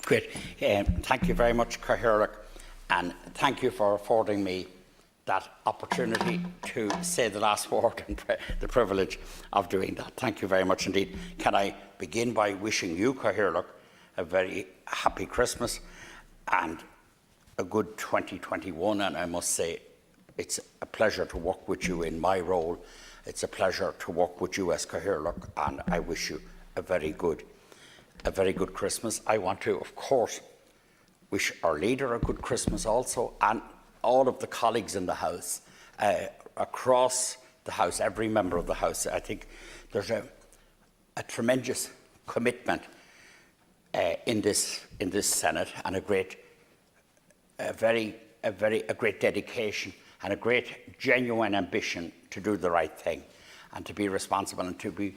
Great. Thank you very much, Cathaoirleach, and thank you for affording me that opportunity to say the last word and the privilege of doing that. Thank you very much indeed. Can I begin by wishing you, Cathaoirleach, a very happy Christmas and a good 2021, and I must say it's a pleasure to work with you in my role. It's a pleasure to work with you as Cathaoirleach, and I wish you a very good Christmas. I want to, of course, wish our leader a good Christmas also, and all of the colleagues in the House, across the House, every member of the House. I think there's a tremendous commitment in this Senate, and a great dedication and a great genuine ambition to do the right thing and to be responsible and to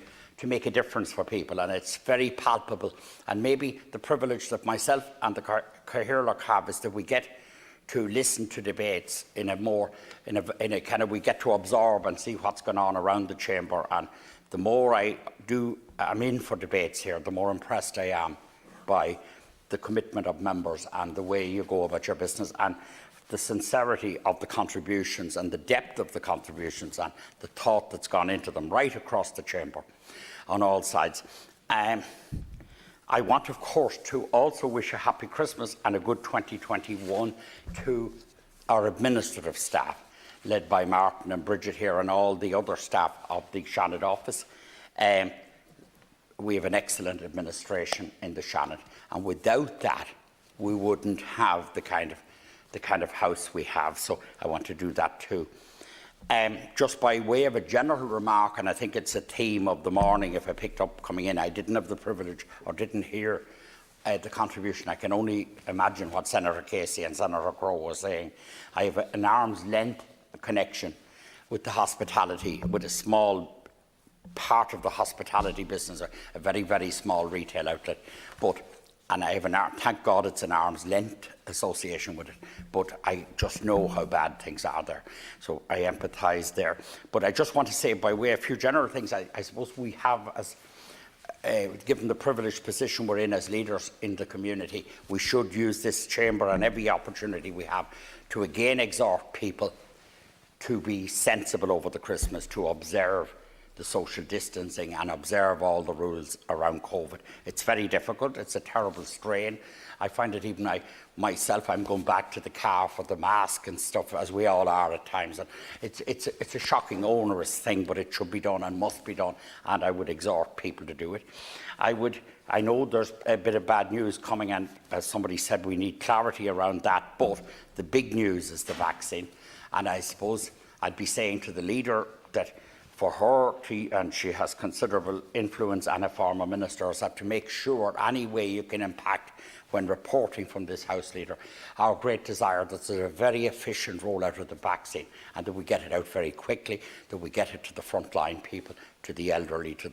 make a difference for people, and it's very palpable. And maybe the privilege that myself and the Cathaoirleach have is that we get to listen to debates in a kind of, we get to absorb and see what's going on around the chamber. And the more I'm in for debates here, the more impressed I am by the commitment of members and the way you go about your business, and the sincerity of the contributions and the depth of the contributions and the thought that's gone into them right across the chamber on all sides. I want, of course, to also wish a happy Christmas and a good 2021 to our administrative staff, led by Martin and Bridget here and all the other staff of the Seanad office. We have an excellent administration in the Seanad, and without that, we wouldn't have the kind of house we have. So I want to do that too. Just by way of a general remark, and I think it's a theme of the morning, if I picked up coming in, I didn't have the privilege or didn't hear the contribution. I can only imagine what Senator Casey and Senator Crowe were saying. I have an arm's length connection with the hospitality, with a small part of the hospitality business, a very, very small retail outlet. And I have thank God it's an arm's length association with it, but I just know how bad things are there. So I empathise there. But I just want to say, by way of a few general things, I suppose we have, as given the privileged position we're in as leaders in the community, we should use this chamber and every opportunity we have to again exhort people to be sensible over the Christmas, to observe the social distancing and observe all the rules around COVID. It's very difficult. It's a terrible strain. I find it even myself, I'm going back to the car for the mask and stuff, as we all are at times. And it's a shocking, onerous thing, but it should be done and must be done, and I would exhort people to do it. I know there's a bit of bad news coming, and as somebody said, we need clarity around that, but the big news is the vaccine. And I suppose I'd be saying to the leader that for her, and she has considerable influence, and a former minister, is to make sure any way you can impact when reporting from this House leader, our great desire that there's a very efficient rollout of the vaccine, and that we get it out very quickly, that we get it to the frontline people, to the elderly, to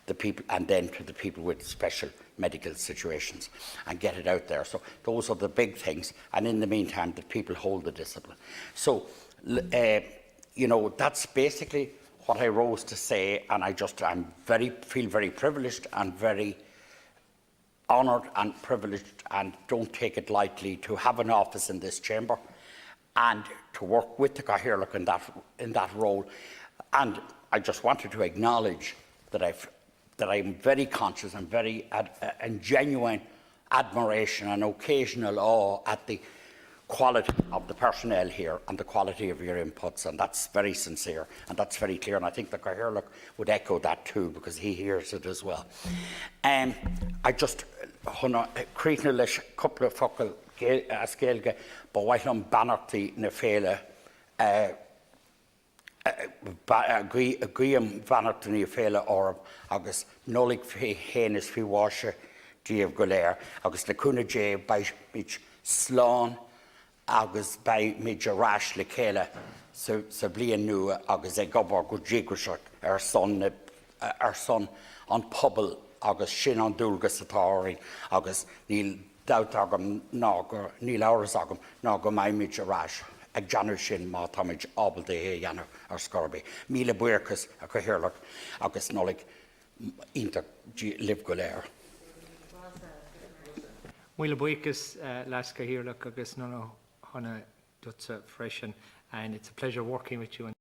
the people, and then to the people with special medical situations, and get it out there. So those are the big things, and in the meantime, that people hold the discipline. So, that's basically what I rose to say, and I feel very privileged and very honoured and privileged, and don't take it lightly to have an office in this chamber and to work with the Cathaoirleach in that role. And I just wanted to acknowledge that I'm very conscious and very and genuine admiration and occasional awe at the quality of the personnel here and the quality of your inputs, and that's very sincere and that's very clear, and I think the Cathaoirleach would echo that too, because he hears it as well. I just creating a couple of focal scéalga bhaithlam banachtaí na féile agriam banachtaí na féile orb agus nolig fé hénas fí bháise díobh go léir agus na cúna dé bei mit slán agus bei mid ras le chéile sa bliain nua agus gobar go ddígriseach son an pobl agus sin an dúlgus atáirí agus níl dát agam níl áras agam ná go mai mid ras ag deanú sin má táid ábal de dhéanamh scorbí. Míle buíochas a Cathaoirleach agus nólig ionta libh go léir. Muile buchas lasca here, look, agus no hana dutsa freshen, and it's a pleasure working with you.